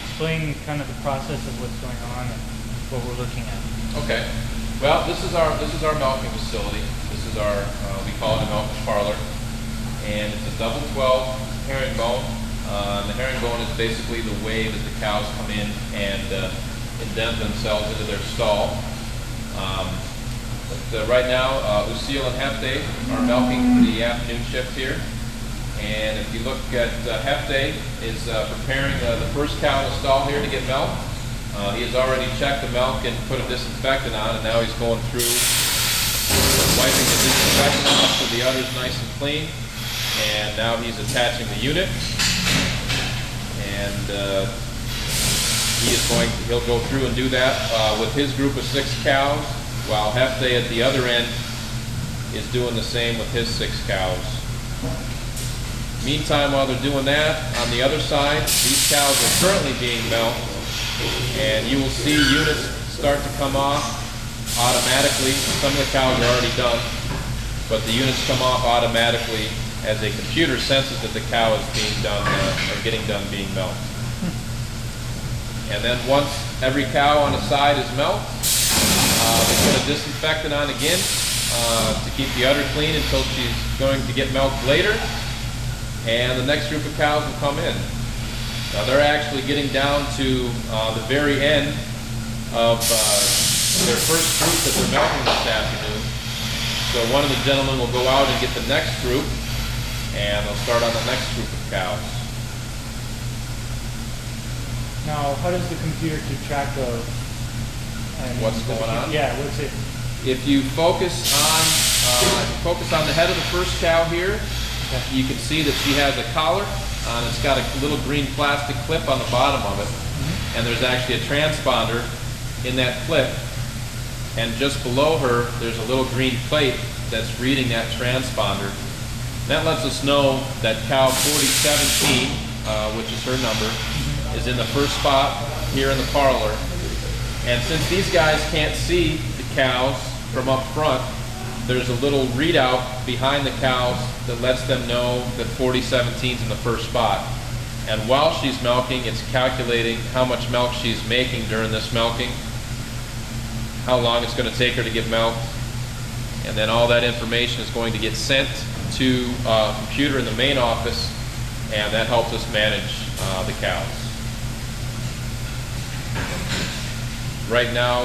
explain kind of the process of what's going on and what we're looking at? Okay. Well, this is our milking facility. This is our we call it a milking parlor, and it's a double 12 herringbone. The herringbone is basically the way that the cows come in and indent themselves into their stall. But right now, Lucille and Hefte are milking for the afternoon shift here. And if you look at Hefte is preparing the first cow in the stall here to get milked. He has already checked the milk and put a disinfectant on, and now he's going through wiping the disinfectant off so the udder's nice and clean. And now he's attaching the unit. And he'll go through and do that with his group of 6 cows, while Hefte at the other end is doing the same with his 6 cows. Meantime, while they're doing that, on the other side, these cows are currently being milked, and you will see units start to come off automatically. Some of the cows are already done, but the units come off automatically as a computer senses that the cow is being done or getting done being milked. And then once every cow on the side is milked, they put a disinfectant on again to keep the udder clean until she's going to get milked later. And the next group of cows will come in. Now they're actually getting down to the very end of their first group that they're milking this afternoon. So one of the gentlemen will go out and get the next group, and they'll start on the next group of cows. Now, how does the computer keep track of what's going on? Yeah, what's it? If you focus on the head of the first cow here, you can see that she has a collar, and it's got a little green plastic clip on the bottom of it, and there's actually a transponder in that clip, and just below her there's a little green plate that's reading that transponder. That lets us know that cow 4017, which is her number, is in the first spot here in the parlor. And since these guys can't see the cows from up front, there's a little readout behind the cows that lets them know that 4017 is in the first spot. And while she's milking, it's calculating how much milk she's making during this milking, how long it's going to take her to get milked, and then all that information is going to get sent to a computer in the main office, and that helps us manage the cows. Right now,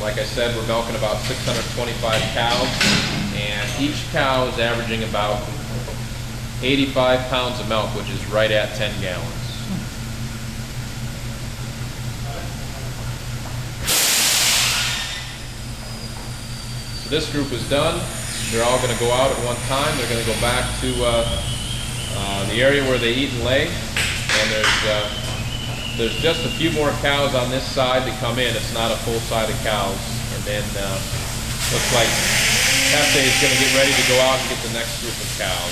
like I said, we're milking about 625 cows, and each cow is averaging about 85 pounds of milk, which is right at 10 gallons. So this group is done. They're all going to go out at one time. They're going to go back to the area where they eat and lay, and there's just a few more cows on this side that come in. It's not a full side of cows. And then looks like Hefte is going to get ready to go out and get the next group of cows.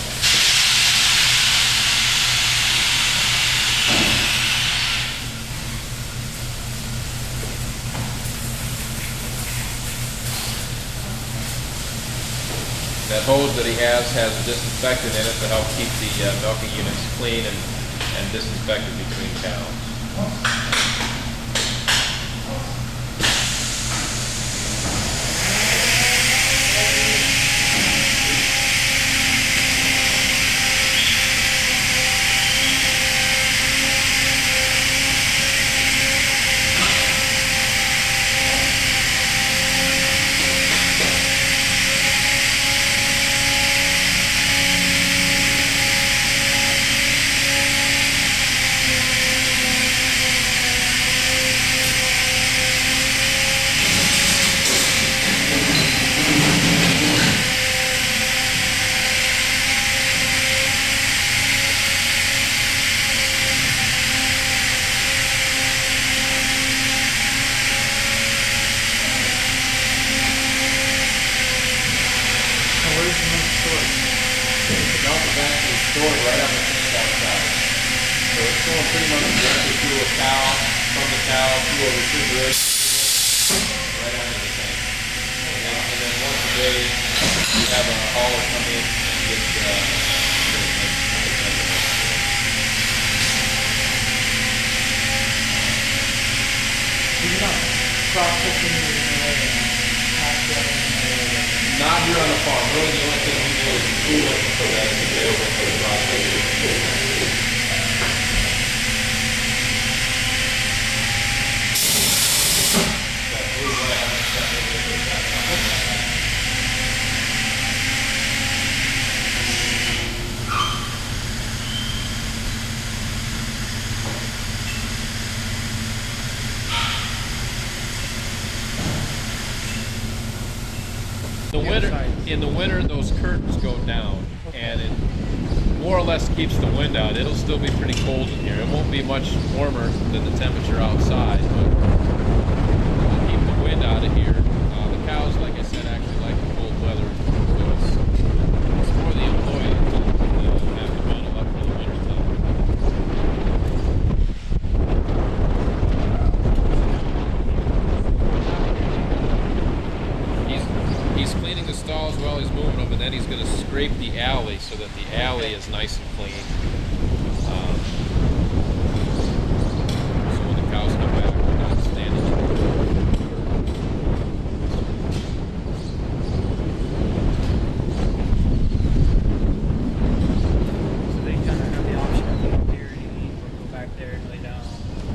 That hose that he has a disinfectant in it to help keep the milking units clean and disinfected between cows. Stored right on the outside. So it's going pretty much directly through a cow, from the cow to a refrigerator, right onto the tank. And then once a day, you have a hauler come in and get the. some processing and Not here on the farm. Really, the only thing we do is cool it so that it's available for the processing. In the winter, those curtains go down, and it more or less keeps the wind out. It'll still be pretty cold in here. It won't be much warmer than the temperature outside, but it'll keep the wind out of here. The cows, like I said, actually like the cold weather, so it's for the employees to have to bundle up for the winter time. He's cleaning the stalls while he's moving them, and then he's going to scrape the alley so that the alley is nice and clean. So when the cows come back, they're not standing there. So they kind of have the option of eat here and eat, or go back there and lay down.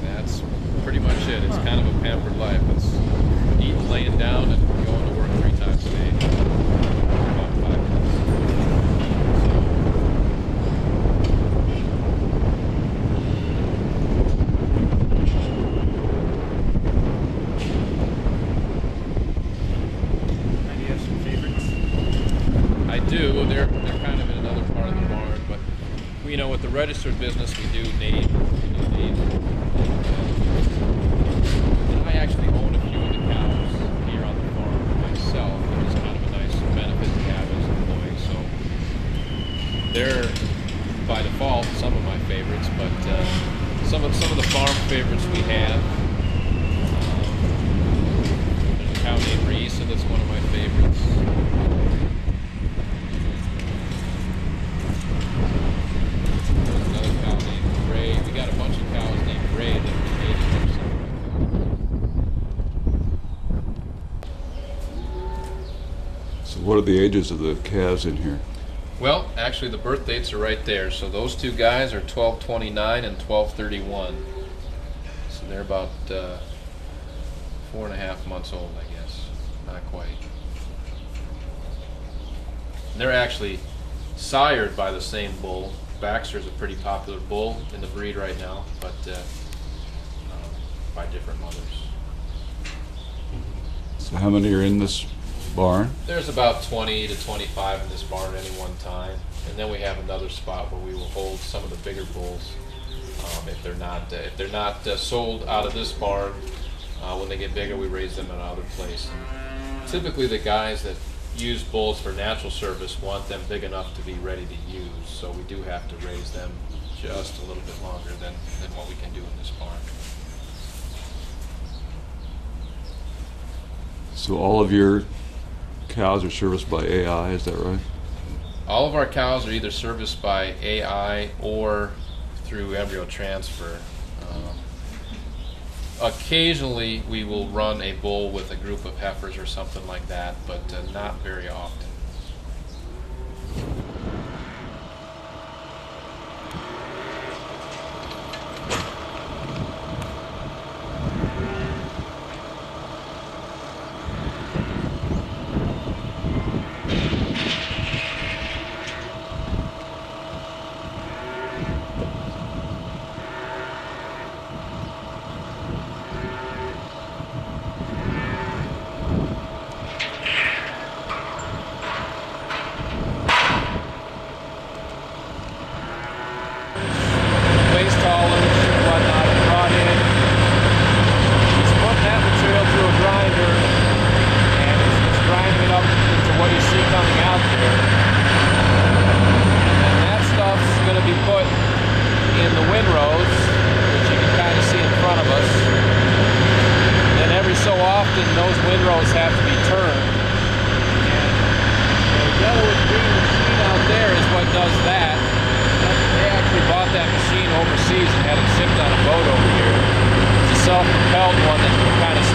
That's pretty much it. It's kind of a pampered life. It's eating, laying down, and going to work 3 times a day. About 5 minutes. And you have some favorites? I do. They're kind of in another part of the barn, but you know, with the registered business, we do name. And I actually own a few of the cows here on the farm myself, which is kind of a nice benefit to have as an employee. So they're by default some of my favorites, but some of the farm favorites we have. There's a cow named Reese, and that's one of my favorites. There's another cow named Ray. We got a bunch of cows named Ray that are related to some of my So what are the ages of the calves in here? Well, actually, the birth dates are right there. So those 2 guys are 12/29 and 12/31. So they're about 4.5 months old, I guess. Not quite. And they're actually sired by the same bull. Baxter's a pretty popular bull in the breed right now, but by different mothers. So how many are in this barn? There's about 20 to 25 in this barn at any one time, and then we have another spot where we will hold some of the bigger bulls if they're not sold out of this barn. When they get bigger, we raise them in another place. And typically, the guys that use bulls for natural service want them big enough to be ready to use, so we do have to raise them just a little bit longer than what we can do in this barn. So all of your cows are serviced by AI, is that right? All of our cows are either serviced by AI or through embryo transfer. Occasionally we will run a bull with a group of heifers or something like that, but not very often. windrows have to be turned. And the yellow and green machine out there is what does that. They actually bought that machine overseas and had it shipped on a boat over here. It's a self-propelled one that kind of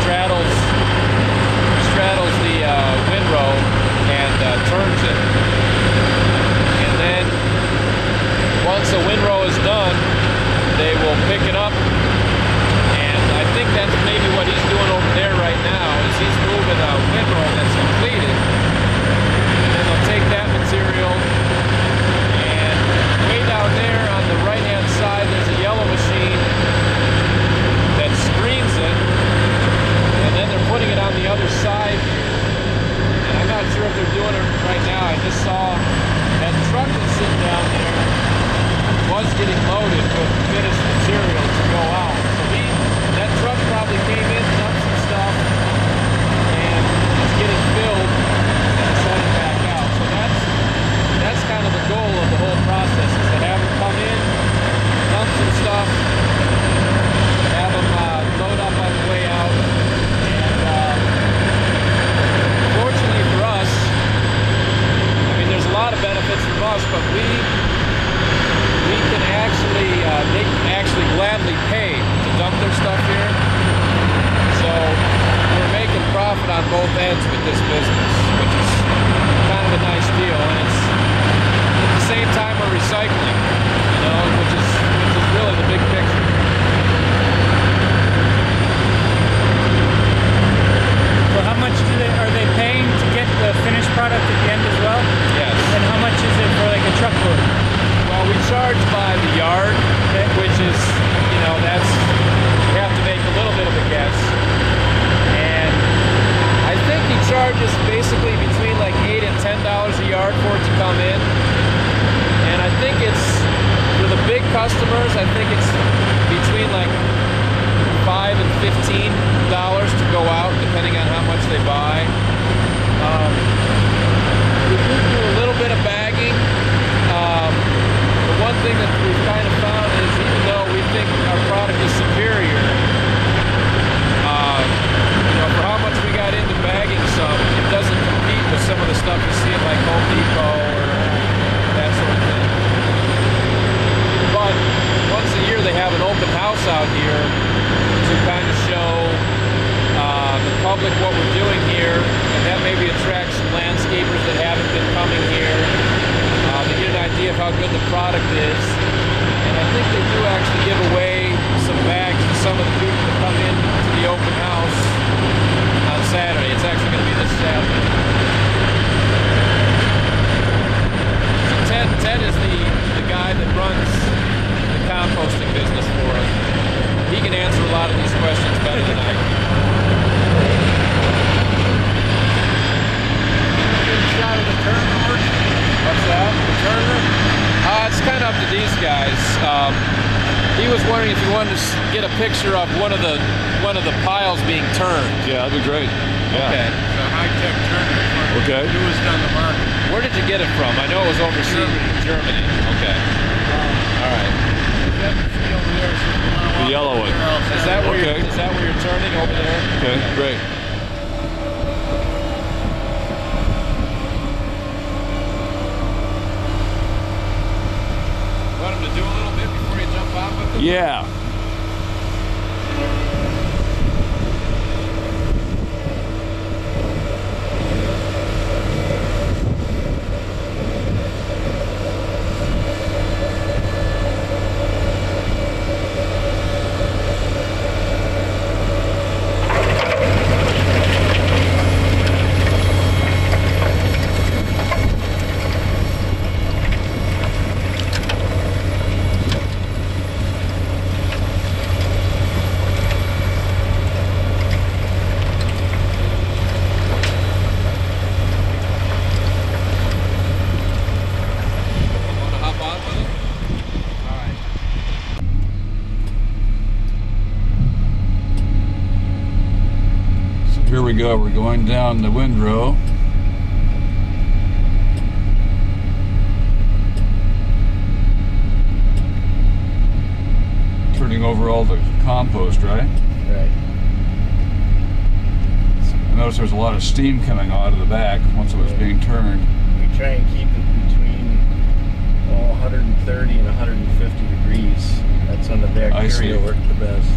beds with this business, which is kind of a nice deal, and it's at the same time we're recycling, you know, which is really the big picture. So how much are they paying to get the finished product at the end as well? Yes. And how much is it for like a truckload? Well, we charge by the yard, which is, you know, that's, you have to make a little bit of a guess. And I think he charges basically between like $8 and $10 a yard for it to come in. And I think it's, for the big customers, I think it's between like $5 and $15 to go out, depending on how much they buy. We do a little bit of bagging. The one thing that we've kind of found is, even though we think our product is superior, you know, for how much we got into bagging some, it doesn't compete with some of the stuff you see at like Home Depot or that sort of thing. But once a year they have an open house out here to kind of show the public what we're doing here, and that maybe attracts some landscapers that haven't been coming here. To get an idea of how good the product is. And I think they do actually give away some bags to some of the people that come in to the open house on Saturday. It's actually going to be this Saturday. So Ted is the guy that runs the composting business for us. He can answer a lot of these questions better than I can. Shot of the turnover. What's that? The turner. It's kind of up to these guys. He was wondering if you wanted to get a picture of one of the piles being turned. Yeah, that'd be great. Yeah. Okay. It's a high-tech turner. Okay. Newest on the market. Where did you get it from? I know it was overseas. Germany. Okay. All right. The yellow one. Is that where Okay. you're turning over there? Okay, great. Want him to do a little bit before you jump off with them? Yeah. Here we go, we're going down the windrow. Turning over all the compost, right? Right. I noticed there's a lot of steam coming out of the back once it was being turned. We try and keep it between 130 and 150 degrees. That's when the I see. bacteria work the best.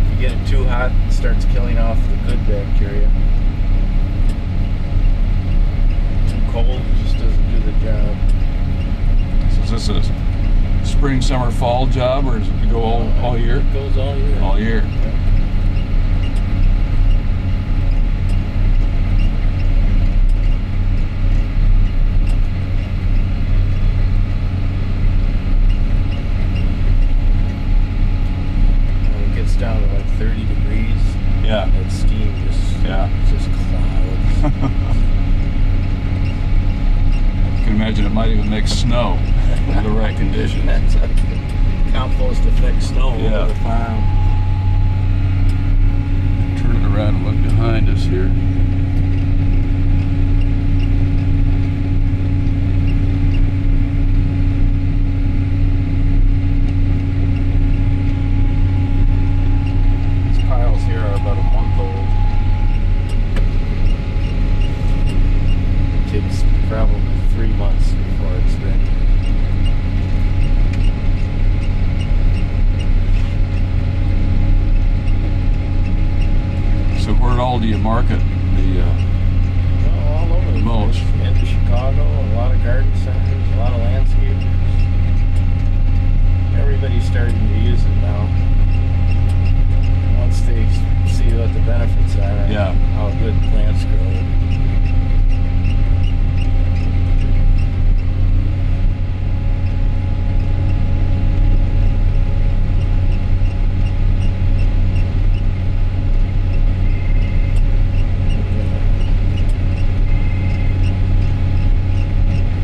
If you get it too hot, it starts killing off the good bacteria. Too cold, it just doesn't do the job. So is this a spring, summer, fall job, or does it go all year? It goes all year. All year. Yeah. When it gets down to like 30 degrees, Yeah. that steam just clouds. I can imagine it might even make snow in the right conditions. That's a compost effect snow Yeah. over the farm. Turn it around and look behind us here. These piles here are about a month old. It takes probably 3 months before it's ready. So where all do you market the the Well, all over the mulch. place. Into Chicago, a lot of garden centers, a lot of landscapers. Everybody's starting to use it now. Once they see what the benefits are, Yeah. and how good plants grow.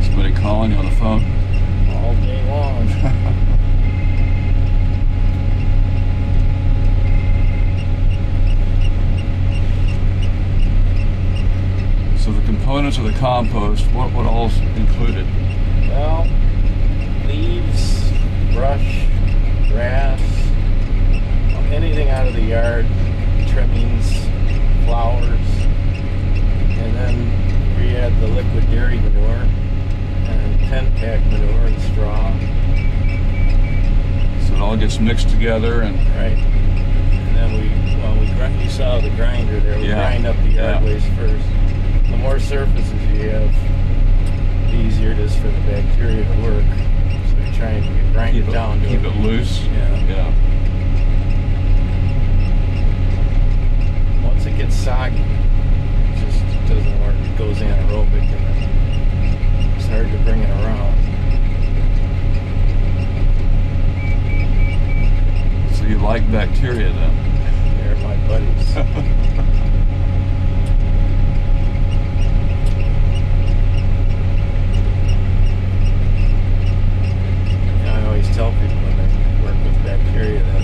Somebody calling you on the phone? All day long. So the components of the compost, what all's included? Well, leaves, brush, grass, anything out of the yard, trimmings, flowers, and then we add the liquid dairy manure and tent pack manure and straw, So it all gets mixed together and right? And then we grind. You saw the grinder there. We Yeah. grind up the yard Yeah. waste first. The more surfaces you have, the easier it is for the bacteria to work. So we try and grind keep it down. to keep it loose. Yeah. Yeah. Once it gets soggy, it just doesn't work. It goes anaerobic and then it's hard to bring it around. So you like bacteria then? They're my buddies. And I always tell people when they work with bacteria that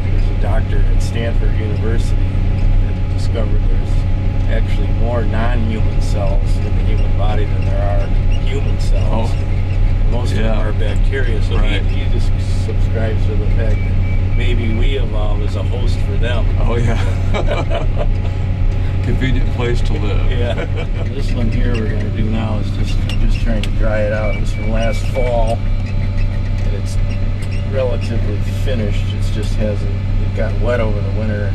there's a doctor at Stanford University that discovered there's actually more non-human cells in the human body than there are human cells. Oh. Most of Yeah. them are bacteria, so Right. he just subscribes to the fact that maybe we evolved as a host for them. Oh yeah. Convenient place to live. Yeah. This one here we're gonna do now is just trying to dry it out. It's from last fall, and it's relatively finished. It got wet over the winter.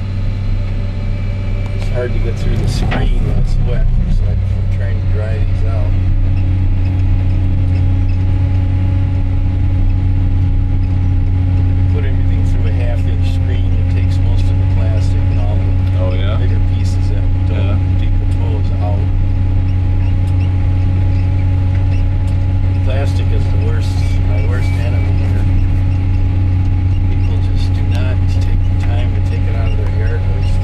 It's hard to get through the screen when it's wet, so I'm trying to dry these out. Put everything through a half-inch screen. It takes most of the plastic and all the Oh yeah. bigger pieces that don't decompose out. Plastic is my worst enemy here. People just do not take the time to take it out of their yard waste.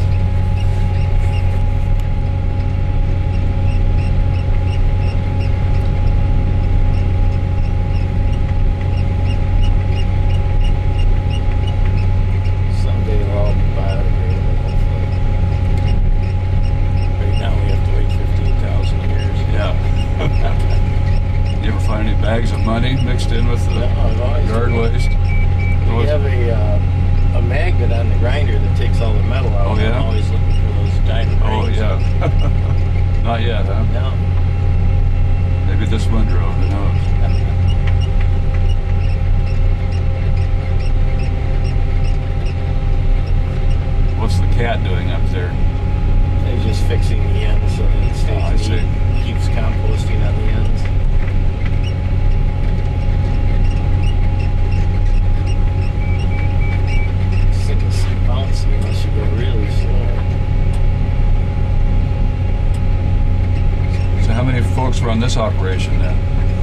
Someday it'll all be biodegradable, hopefully. Right now we have to wait 15,000 years. Yeah. You ever find any bags of money mixed in with the No, I've always- yard waste? We have a magnet on the grinder that takes all the metal out. Oh, yeah? I'm always looking for those diamond Oh rings. yeah. Not yet, huh? No. Maybe this winter, who knows? What's the cat doing up there? They're just fixing the ends so that it stays I neat. see. Keeps composting on the ends. This thing is bouncy unless you go really slow. So how many folks were on this operation then?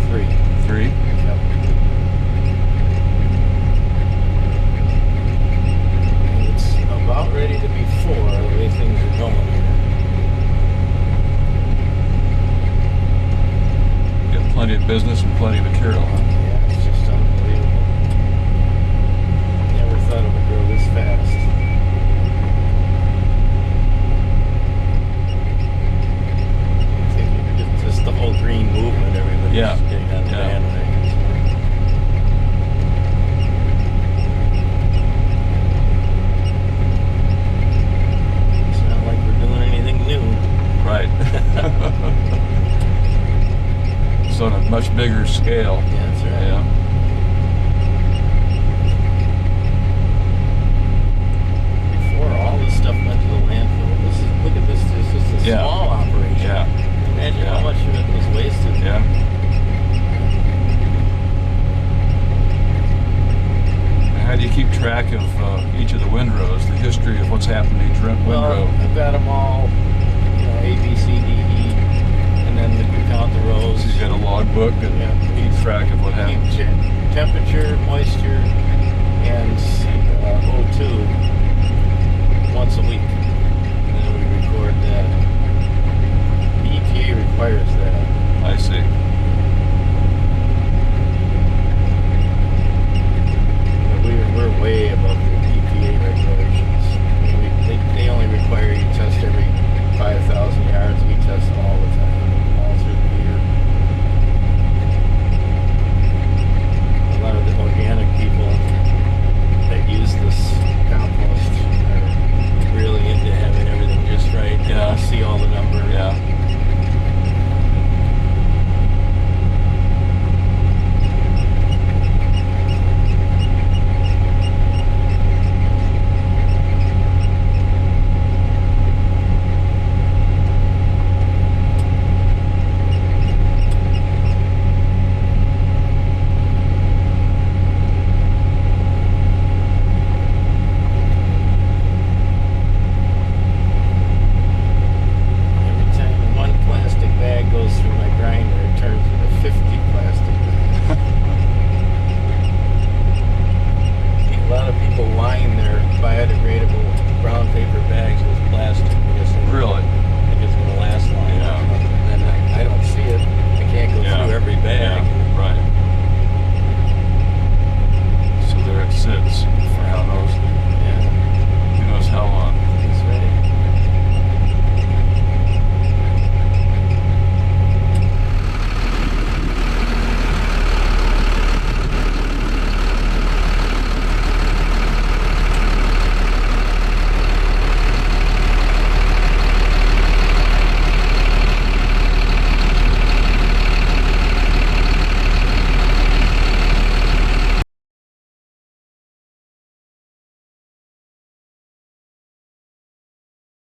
3. 3? Yep. And it's about ready to be 4 the way things are going here. Got plenty of business and plenty of material, huh? Yeah, it's just unbelievable. Never thought it would grow this fast. I think it's just the whole green movement, everybody's Yeah. getting on the Yeah. bandwagons. It's not like we're doing anything new. Right. So on a much bigger scale. Yeah, that's right. Yeah. Before all this stuff went to the landfill. Look at this. There's just this Yeah. small operation. Yeah. Imagine Yeah. how much of it was wasted. Yeah. How do you keep track of each of the windrows, the history of what's happened to each windrow? Well, I've got them